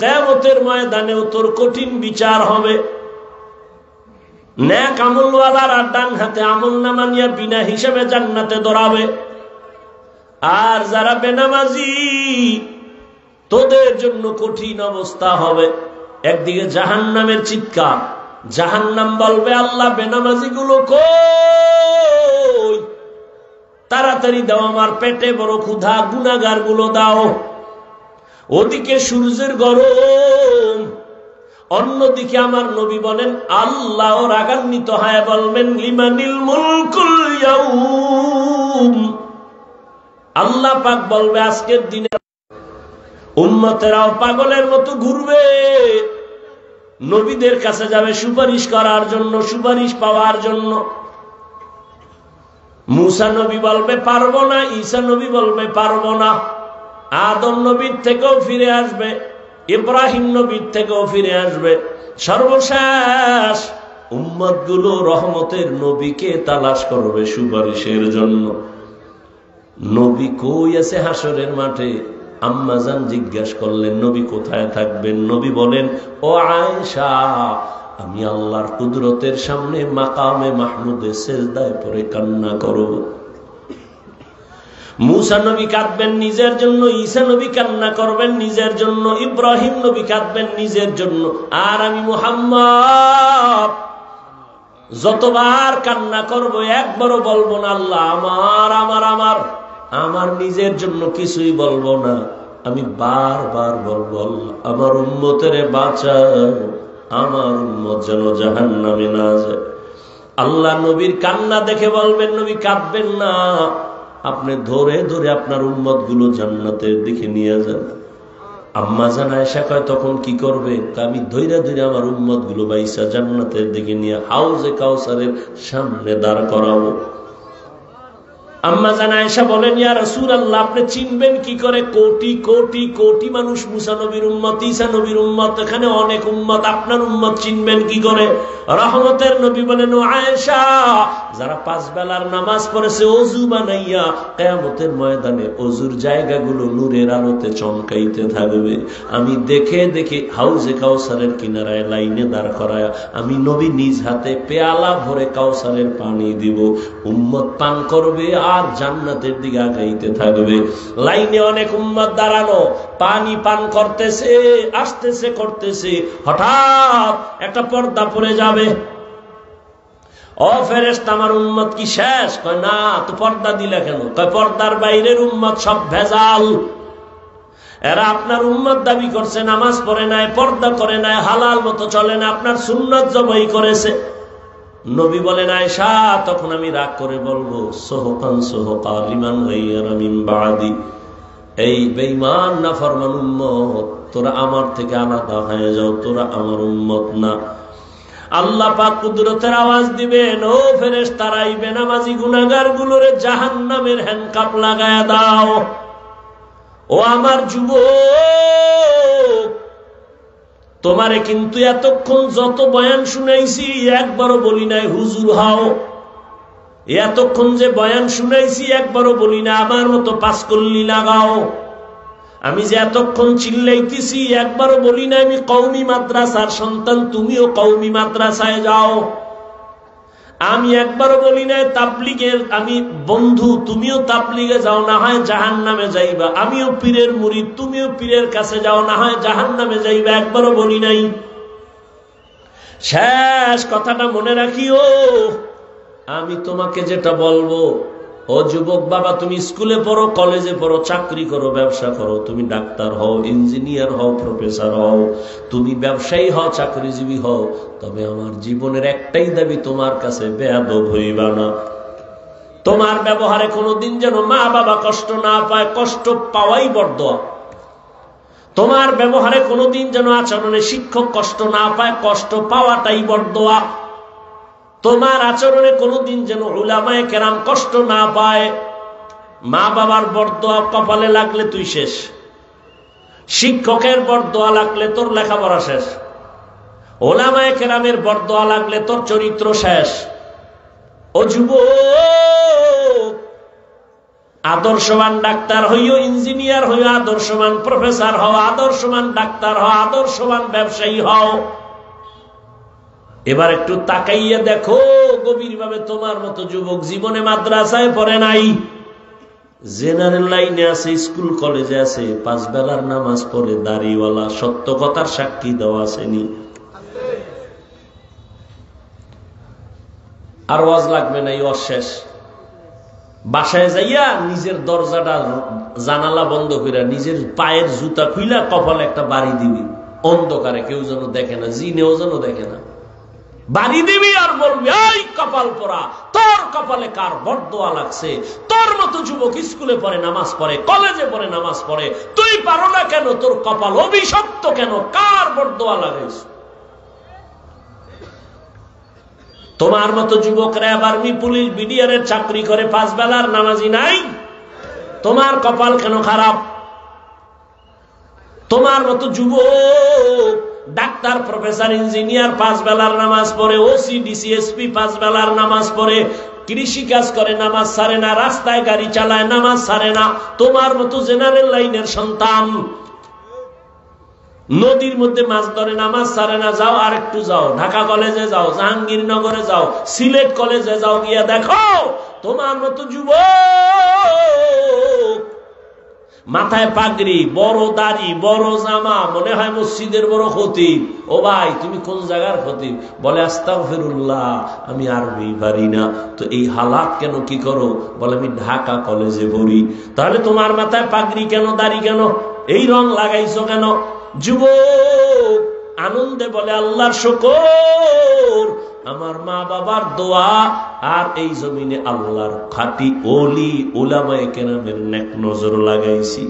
কিয়ামতের ময়দানেও তোর কঠিন বিচার হবে। নেক আমলওয়ালারা ডান হাতে আমলনামা নিয়ে বিনা হিসাবে জান্নাতে দৌড়াবে, আর যারা বেনামাজি তোদের জন্য কঠিন অবস্থা হবে। একদিকে জাহান্নামের চিৎকার, জাহান্নাম বলবে, আল্লাহ বেনামাজি গুলো কই, তাড়াতাড়ি দাও, আমার পেটে বড় ক্ষুধা, গুনাহগার গুলো দাও। ওদিকে সূর্যের গরম, অন্যদিকে আমার নবী বলেন, আল্লাহ রাগান্বিত হয় বলবেন, লিমানিল মুলকুল ইয়াউম, আল্লাহ পাক বলবে আজকের দিনে উম্মতেরাও পাগলের মতো ঘুরবে, নবীদের কাছে যাবে সুপারিশ করার জন্য, সুপারিশ পাওয়ার জন্য। মুসা নবী বলবে পারবো না, ঈসা নবী বলবে পারবো না, আদম নবীর থেকেও ফিরে আসবে, ইব্রাহিম নবীর থেকেও ফিরে আসবে। সর্বশেষ উম্মত গুলো রহমতের নবীকে তালাশ করবে সুপারিশের জন্য। নবী কই আছে হাসরের মাঠে? আম্মাজান জিজ্ঞাসা করলেন নবী কোথায় থাকবেন? নবী বলেন, ও আয়েশা, আমি আল্লাহর কুদরতের সামনে মাকামে মাহমুদে সেজদায় পড়ে কান্না করব। মুসা নবী কাঁদবেন নিজের জন্য, ঈসা নবী কান্না করবেন নিজের জন্য, ইব্রাহিম নবী কাঁদবেন নিজের জন্য, আর আমি মুহাম্মদ যতবার কান্না করব একবারও বলবো না আল্লাহ আমার আমার আমার আমার নিজের জন্য কিছুই বলবো না। আমি বারবার বলবো আল্লাহ আমার উম্মতেরে বাঁচাও, আমার উম্মত যেন জাহান্নামে না যায়। আল্লাহ নবীর কান্না দেখে বলবেন নবী কাঁদবেন না, আপনি ধরে ধরে আপনার উম্মত গুলো জান্নাতের দিকে নিয়ে যান। আম্মা জান আয়েশা কয় তখন কি করবে? আমি ধৈর্য ধরে আমার উম্মত গুলো বাইসা জান্নাতের দিকে নিয়ে হাউজে কাউসারের সামনে দাঁড় করাবো। আম্মা জান আয়েশা বলেন, ইয়া রাসূলুল্লাহ, আপনি চিনবেন কি করে? কোটি কোটি কোটি মানুষ মুসা নবীর উম্মত, ঈসা নবীর উম্মত, এখানে অনেক উম্মত, আপনার উম্মত চিনবেন কি করে? রহমতের নবী বলেন, ও আয়েশা, যারা 5 বেলার নামাজ পড়েছে ওযু বানাইয়া, কিয়ামতের ময়দানে ওযুর জায়গাগুলো নূরের আলোতে চমকাইতে থাকবে। আমি দেখে দেখে হাউজে কাউসারের কিনারায় লাইনে দাঁড় করায়া আমি নবী নিজ হাতে পেয়ালা ভরে কাউসারের পানি দিব, উম্মত পান করবে আর জান্নাতের দিকে আগাইতে থাকবে। লাইনে অনেক উম্মত দাঁড়ানো, পানি পান করতেছে, আসতেছে করতেছে, হঠাৎ একটা পর্দা পড়ে যাবে। ও ফেরেশতা, আমার উম্মত কি শেষ? কয় না। তো পর্দা দিলা কেন? কয় পর্দার বাইরের উম্মত সব ভেজাল, এরা আপনার উম্মত দাবি করছে, নামাজ পড়ে নাই, পর্দা করে নাই, হালাল মতো চলে না, আপনার সুন্নাত জবাই করেছে। নবী বলেন, আয়েশা, তখন আমি রাগ করে বলবো, সোহকান সোহকা লিমান গায়রা মিন বাদি, এই বেঈমান নাফরমান উম্মত, তোরা আমার থেকে আলাদা হয়ে যাও, তোরা আমার উম্মত না। আল্লাহ পাক কুদরতের আওয়াজ দিবেন, ও ফেরেশতারা, এই বেনামাজি গুনাহগার গুলোরে জাহান্নামের হ্যান্ডকাপ লাগায়া দাও। ও আমার যুবক, তোমারে কিন্তু এতক্ষণ যত বয়ান শুনাইছি একবারও বলি নাই হুজুর হও। এতক্ষণ যে বয়ান শুনাইছি একবারও বলি না আমার মতো 5 কল্লি লাগাও। আমি যে এতক্ষণ চিল্লাইতেছি একবারও বলি না আমি কওমি মাদ্রাসার সন্তান, তুমিও কওমি মাদ্রাসায় যাও। আমি একবারও বলি না তাবলীগের আমি বন্ধু, তুমিও তাবলীগে যাও, না হয় জাহান্নামে যাইবা। আমিও পীরের মুরিদ, তুমিও পীরের কাছে যাও, না হয় জাহান্নামে যাইবা। একবারও বলি নাই। শেষ কথাটা মনে রাখিও, আমি তোমাকে যেটা বলবো, ও যুবক বাবা, তুমি স্কুলে পড়ো, কলেজে পড়ো, চাকরি করো, ব্যবসা করো, তুমি ডাক্তার হও, ইঞ্জিনিয়ার হও, প্রফেসর হও, তুমি ব্যবসায়ী হও, চাকরিজীবী হও, তবে আমার জীবনের একটাই দাবি, তোমার কাছে বেয়াদব হইবা না। তোমার ব্যবহারে কোনোদিন যেন মা বাবা কষ্ট না পায়, কষ্ট পাওয়াই বরদোয়া। তোমার ব্যবহারে কোনোদিন যেন আচরণে শিক্ষক কষ্ট না পায়, কষ্ট পাওয়াটাই বরদোয়া। তোমার আচরণে কোনোদিন যেন উলামায়ে কেরাম কষ্ট না পায়। মা বাবার বরদোয়া কপালে লাগলে তুই শেষ, শিক্ষকের বরদোয়া লাগলে তোর লেখাপড়া শেষ, উলামায়ে কেরামের বরদোয়া লাগলে তোর চরিত্র শেষ। ও যুবক, আদর্শবান ডাক্তার হইও, ইঞ্জিনিয়ার হইও, আদর্শবান প্রফেসর হও, আদর্শবান ডাক্তার হও, আদর্শবান ব্যবসায়ী হও। এবার একটু তাকাইয়া দেখো গভীরভাবে, তোমার মতো যুবক জীবনে মাদ্রাসায় পড়ে নাই, জেনারেল লাইনে আছে, স্কুল কলেজে আছে, 5 বেলার নামাজ পড়ে, দাড়িওয়ালা, সত্য কথার সাক্ষী দেওয়া আসেনি। আর ওয়াজ লাগবে না, এই অশেষ। বাসায় যাইয়া নিজের দরজাটা জানালা বন্ধ কইরা নিজের পায়ের জুতা খুইলা কপালে একটা বাড়ি দিবি, অন্ধকারে, কেউ যেন দেখে না, জিনেও যেন দেখে না। বাড়ি দিবি আর বলবি, এই কপাল পোড়া, তোর কপালে কার বরদোয়া লাগছে? তোর মতো যুবক স্কুলে পড়ে, নামাজ পড়ে, কলেজে পড়ে, নামাজ পড়ে, তুই পারো না কেন? তোর কপাল অভিশপ্ত কেন? কার বরদোয়া লাগাইছ? তোমার মতো যুবকরা আর্মি, পুলিশ, বিডিআরের চাকরি করে, 5 বেলার নামাজি নাই, তোমার কপাল কেন খারাপ? তোমার মতো যুবক ডাক্তার, প্রফেসর, ইঞ্জিনিয়ার 5 বেলার নামাজ পড়ে, ওসি, ডিসি, এসপি 5 বেলার নামাজ পড়ে, কৃষি কাজ করে নামাজ ছাড়ে না, রাস্তায় গাড়ি চালায় নামাজ ছাড়ে না, তোমার মতো জেনারেল লাইনের সন্তান। নদীর মধ্যে মাছ ধরে নামাজ ছাড়ে না, যাও আরেকটু যাও, ঢাকা কলেজে যাও, জাহাঙ্গীরনগরে যাও, সিলেট কলেজে যাও, গিয়া দেখো তোমার মতো যুবক মাথায় পাগড়ি, বড় দাড়ি, বড় জামা, মনে হয় মসজিদের বড় খতিব। ও ভাই তুমি কোন জায়গার খতিব? বলে আস্তাগফিরুল্লাহ, আমি আরবি পারি না। তো এই হালাত কেন, কি করো? বলে আমি ঢাকা কলেজে পড়ি। তাহলে তোমার মাথায় পাগড়ি কেন, দাড়ি কেন, এই রং লাগাইছো কেন? যুবক আনন্দে বলে আল্লাহর শুকর, আমার মা বাবার দোয়া, আর এই জমিনে আল্লাহর খাঁটি ওলি উলামায়ে কেরামের নেক নজর লাগাইছি।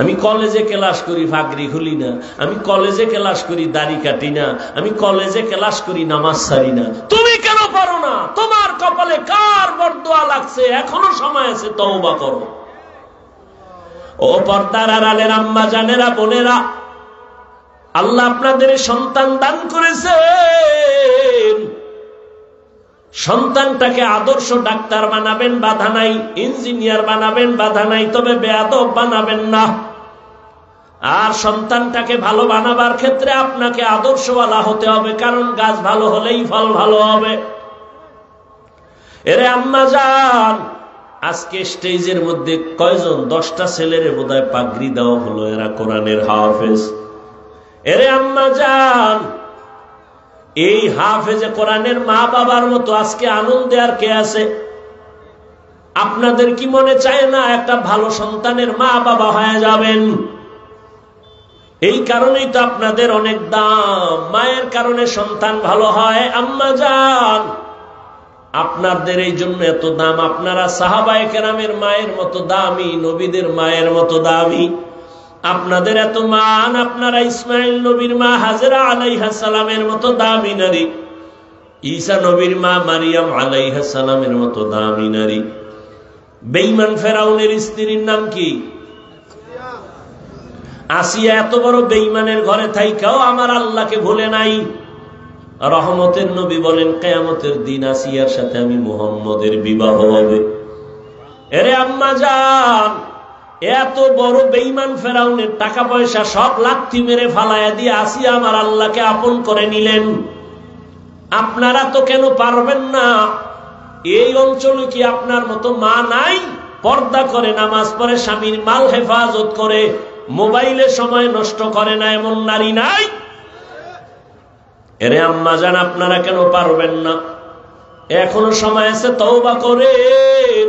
আমি কলেজে ক্লাস করি, পাগড়ি খুলি না। আমি কলেজে ক্লাস করি, দাড়ি কাটি না। আমি কলেজে ক্লাস করি, নামাজ ছাড়ি না। তুমি কেন পারো না? তোমার কপালে কার বরদোয়া লাগছে? এখনো সময় আছে, তওবা করো। ও পর্দার আড়ালের আম্মা জানেরা, বোনেরা, আল্লাহ আপনাদের সন্তান দান করেছেন। সন্তানটাকে আদর্শ ডাক্তার বানাবেন, বাধা নাই। ইঞ্জিনিয়ার বানাবেন, বাধা নাই। তবে বেয়াদব বানাবেন না। আর সন্তানটাকে ভালো বানাবার ক্ষেত্রে আপনাকে আদর্শওয়ালা হতে হবে, কারণ গাছ ভালো হলেই ফল ভালো হবে। এরে আম্মা জান, আজকে স্টেজের মধ্যে কয়জন? 10টা ছেলেরে বোধহয় পাগড়ি দেওয়া হলো, এরা কোরআনের হাফেজ। এরে আম্মা জান, এই হাফেজে কোরআনের মা বাবার মতো আজকে আনন্দে আর কে আছে? আপনাদের কি মনে চায় না একটা ভালো সন্তানের মা বাবা হয়ে যাবেন? এই কারণেই তো আপনাদের অনেক দাম। মায়ের কারণে সন্তান ভালো হয়। আম্মা জান, আপনাদের এই জন্য এত দাম। আপনারা সাহাবায়ে কেরামের মায়ের মতো দামি, নবীদের মায়ের মতো দামি। আপনাদের এত মান। আপনারা ইসমাইল নবীর মা হাজেরা আলাইহিস সালামের মতো দামি নারী, ঈসা নবীর মা মারিয়াম আলাইহিস সালামের মতো দামি নারী। বেঈমান ফেরাউনের স্ত্রীর নাম কি? আসিয়া। এত বড় বেঈমানের ঘরে থাইকাও আমার আল্লাহকে ভুলে নাই। রহমতের নবী বলেন, কিয়ামতের দিন আসিয়ার সাথে আমি মুহাম্মদের বিবাহ হবে। এরে আম্মা জান, এত বড় বেঈমান ফেরাউনের টাকা পয়সা সব লাথি মেরে ফালায়া দিয়ে আসিয়া আমার আল্লাহকে আপন করে নিলেন। আপনারা তো কেন পারবেন না? এই অঞ্চলে কি আপনার মতো মা নাই? পর্দা করে, নামাজ পড়ে, স্বামীর মাল হেফাজত করে, মোবাইলে সময় নষ্ট করে না, এমন নারী নাই? এরে আম্মা জান, আপনারা কেন পারবেন না? এখনো সময় আছে, তওবা করেন।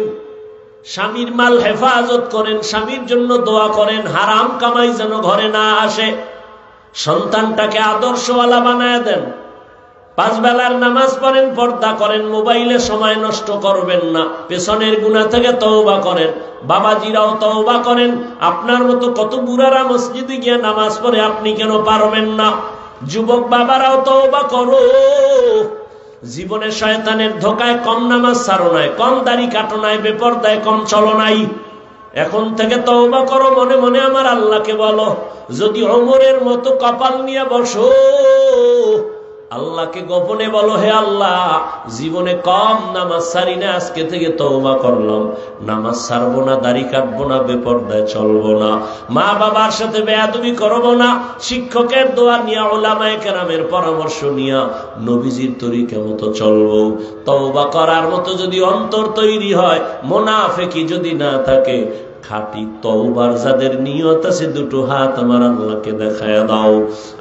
স্বামীর মাল হেফাজত করেন, স্বামীর জন্য দোয়া করেন, হারাম কামাই যেন ঘরে না আসে। সন্তানটাকে আদর্শওয়ালা বানায় দেন। 5 বেলার নামাজ পড়েন, পর্দা করেন, মোবাইলে সময় নষ্ট করবেন না। পেছনের গুনাহ থেকে তওবা করেন। বাবাজিরাও তওবা করেন। আপনার মতো কত বুড়ারা মসজিদে গিয়ে নামাজ পড়ে, আপনি কেন পারবেন না? যুবক বাবারাও তওবা করো। জীবনে শয়তানের ধোকায় কম নামাজ ছাড়ো নাই, কম দাড়ি কাটো নাই, বেপরদায় কম চলো নাই। এখন থেকে তওবা করো। মনে মনে আমার আল্লাহকে বলো, যদি ওমরের মতো কপাল নিয়ে বসো, আল্লাহকে গোপনে বলো, হে আল্লাহ, জীবনে কম নামাজ ছাড়ি না, আজকে থেকে তওবা করলাম, নামাজ ছাড়বো না, দাড়ি কাটবো না, বেপরদায় চলবো না, মা বাবার সাথে বেয়াদবি করবো না, শিক্ষকের দোয়া নিয়া, উলামায়ে কেরামের পরামর্শ নিয়া নবীজির তরিকা মতো চলবো। তওবা করার মতো যদি অন্তর তৈরি হয়, মুনাফিকি যদি না থাকে, খাঁটি তওবার যাদের নিয়ত আছে, দুটো হাত আমার আল্লাহকে দেখায়া দাও।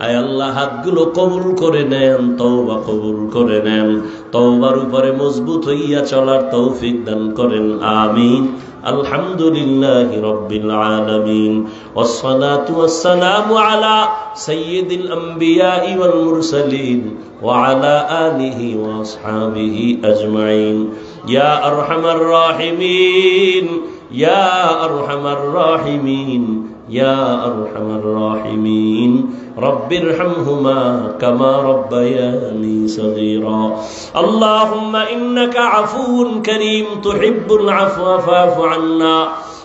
আয় আল্লাহ, হাতগুলো কবুল করে নেন, তওবা কবুল করে নেন। তওবার উপরে মজবুত হইয়া চলার তৌফিক দান করেন। আমিন। আলহামদুলিল্লাহি রাব্বিল আলামিন, ওয়াসসালাতু ওয়াসসালামু আলা সাইয়্যিদিল আমবিয়াই ওয়াল মুরসালিন ওয়া আলা আলিহি ওয়া আসহাবিহি আজমাইন। ইয়া আরহামার রাহিমিন, ইয়া আরহামার রাহিমিন, ইয়া আরহামার রাহিমিন। রব্বিরহামহুমা কামা রাব্বায়ানি সগীরা। আল্লাহুম্মা ইন্নাকা আফুউন কারীম তুহিব্বুল আফওয়া ফা'ফু আন্না।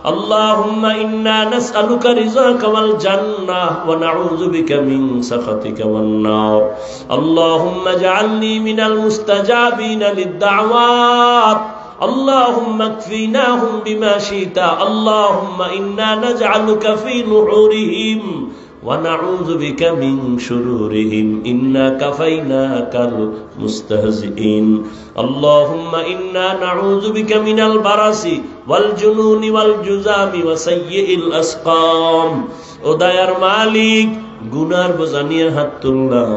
আল্লাহুম্মা ইন্না নাসআলুকা রিযাকা ওয়াল জান্নাহ ওয়া নাউযু বিকা মিন সাখাতিকা ওয়ান নার আল্লাহুম্মা ইজআলনি মিনাল মুস্তাজাবিনা লিদ-দাওয়াত اللهم اكفيناهم بما شئت اللهم إنا نجعلك في نحورهم ونعوذ بك من شرورهم إنا كفيناك المستهزئين اللهم إنا نعوذ بك من البرص والجنون والجذام وسيء الأسقام ও দয়ার মালিক গুনার বোঝা নিয়ে হাত তুললাম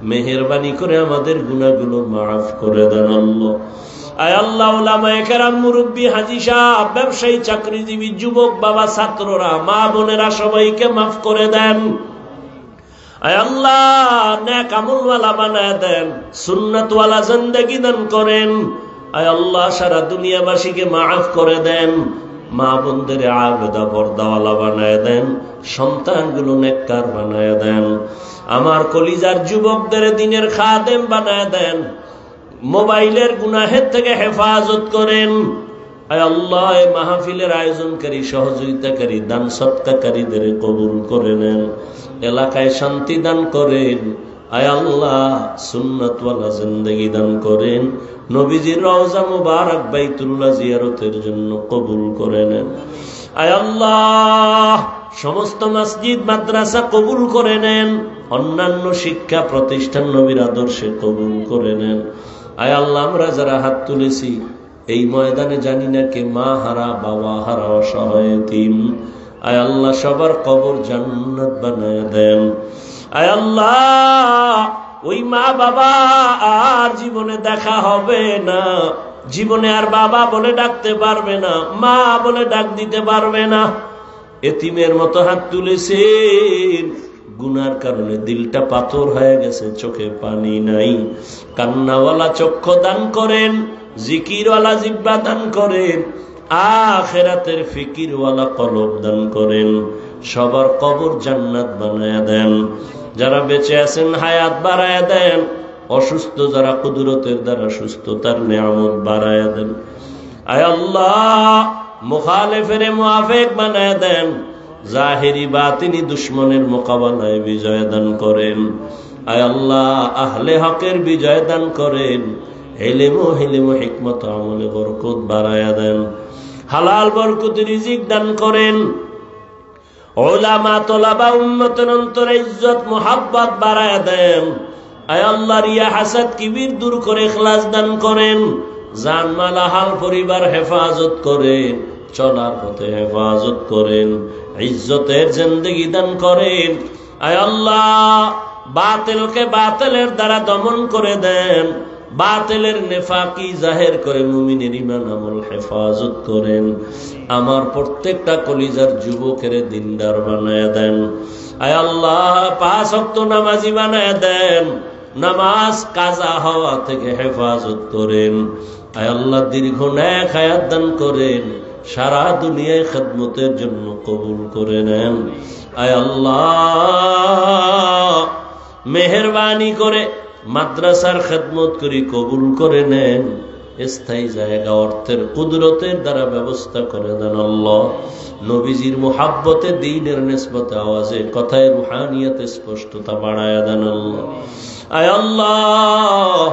মেহেরবানি করে আমাদের গুনাহগুলো মাফ করে দেন আল্লাহ আয় আল্লাহ উলামায়ে কেরাম মুরব্বি হাজী সাহেব ব্যবসায়ী চাকরিজীবী যুবক বাবা ছাত্ররা মা বোনেরা সবাইকে মাফ করে দেন আয় আল্লাহ নেক আমলওয়ালা বানায় দেন সুন্নাতওয়ালা জিন্দেগি দান করেন আয় আল্লাহ সারা দুনিয়াবাসীকে মাফ করে দেন মা বোনদের আবেদা পর্দাওয়ালা বানায় দেন সন্তানগুলো নেককার বানায় দেন আমার কলিজার যুবকদের দ্বীনের খাদেম বানায় দেন মোবাইলের গুনাহের থেকে হেফাজত করেন আয় আল্লাহ এই মাহফিলের আয়োজনকারী সহযোগিতাকারী দান সৎকারীদের কবুল করে নেন এলাকায় শান্তি দান করেন আয় আল্লাহ সুন্নাতওয়ালা জিন্দেগি দান করেন নবীজির রওজা মুবারক বাইতুল্লাহ জিয়ারতের জন্য কবুল করে নেন আয় আল্লাহ সমস্ত মসজিদ মাদ্রাসা কবুল করে নেন অন্যান্য শিক্ষা প্রতিষ্ঠান নবীর আদর্শে কবুল করে নেন আয় আল্লাহ আমরা যারা হাত তুলেছি এই ময়দানে জানি না কে মা হারা বাবা হারা অসহায় এতিম আয় আল্লাহ সবার কবর জান্নাত বানায় দেন আয় আল্লাহ ওই মা বাবা আর জীবনে দেখা হবে না জীবনে আর বাবা বলে ডাকতে পারবে না মা বলে ডাক দিতে পারবে না এতিমের মতো হাত তুলেছেন গুনার কারণে দিলটা পাথর হয়ে গেছে চোখে পানি নাই কান্নাওয়ালা চক্ষু দান করেন জিকিরওয়ালা জিহ্বা দান করেন আখিরাতের ফিকিরওয়ালা কলব দান করেন সবার কবর জান্নাত বানায়া দেন যারা বেঁচে আছেন হায়াত বাড়ায়া দেন অসুস্থ যারা কুদরতের দ্বারা সুস্থতার নিয়ামত বাড়ায়া দেন আয় আল্লাহ মুখালিফের মুআফিক বানায়া দেন জাহিরি বাতিনি দুশ্মনের মোকাবেলায় বিজয় দান করেন আয় আল্লাহ আহলে হকের বিজয় দান করেন ইলম ও হিকমত আমলে বরকত বাড়ায়া দেন হালাল বরকত রিজিক দান করেন উলামা তোলাবা উম্মতের অন্তরে ইজ্জত মুহাব্বত বাড়ায়া দেন আয় আল্লাহ রিয়া হাসাদ কিবির দূর করে ইখলাস দান করেন জান মাল আহাল পরিবার হেফাজত করেন চলার পথে হেফাজত করেন ইজ্জতের জিন্দেগি দান করেন আয় আল্লাহ বাতিলকে বাতিলের দ্বারা দমন করে দেন বাতিলের নেফাকি জাহের করে মুমিনের ঈমান আমল হেফাজত করেন আমার প্রত্যেকটা কলিজার যুবকের দিনদার বানায় দেন আয় আল্লাহ পাঁচ ওয়াক্ত নামাজি বানায় দেন নামাজ কাজা হওয়া থেকে হেফাজত করেন আয় আল্লাহ দীর্ঘ নেক হায়াত দান করেন সারা দুনিয়ায় খিদমতের জন্য কবুল করে নেন আয় আল্লাহ মেহেরবানি করে মাদ্রাসার খিদমত করি কবুল করে নেন স্থায়ী জায়গা অর্থের কুদরতের দ্বারা ব্যবস্থা করে দেন আল্লাহ নবীজির মুহাব্বতে দ্বীনের নিসবতে আওয়াজে কথায় রুহানিয়তে স্পষ্টতা বাড়ায়া দেন আল্লাহ আয় আল্লাহ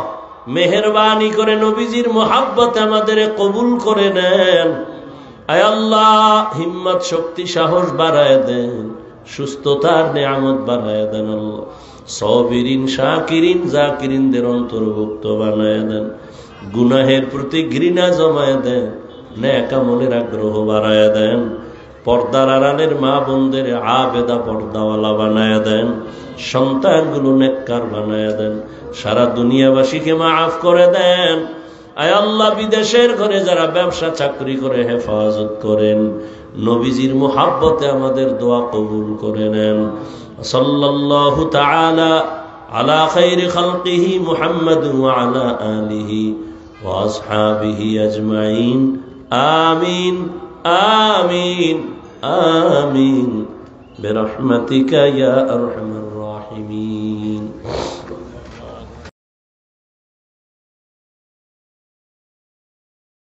মেহেরবানি করে নবীজির মুহাব্বতে আমাদের কবুল করে নেন আয় আল্লাহ হিম্মত শক্তি সাহস বাড়ায় দেন সুস্থতার নিয়ামত বাড়ায় দেন আল্লাহ সাবিরিন শাকিরিন জাকিরিনদের অন্তর্ভুক্ত বানায় দেন গুনাহের প্রতি ঘৃণা জমায় দেন নেক আমলের আগ্রহ বাড়ায় দেন পর্দার আড়ালের মা বোনদের আবেদা পর্দাওয়ালা বানায় দেন সন্তানগুলো নেককার বানায় দেন সারা দুনিয়াবাসীকে মাফ করে দেন আয় আল্লাহ বিদেশের ঘরে যারা ব্যবসা চাকরি করে হেফাজত করেন নবীজির মুহাব্বতে আমাদের দোয়া কবুল করে নেন সাল্লাল্লাহু তাআলা আলা খায়রি খালকিহি মুহাম্মাদ ওয়া আলা আলিহি ওয়া আসহাবিহি আজমাইন আমিন আমিন আমিন বিরহমাতিকা ইয়া আরহামার রাহিমিন।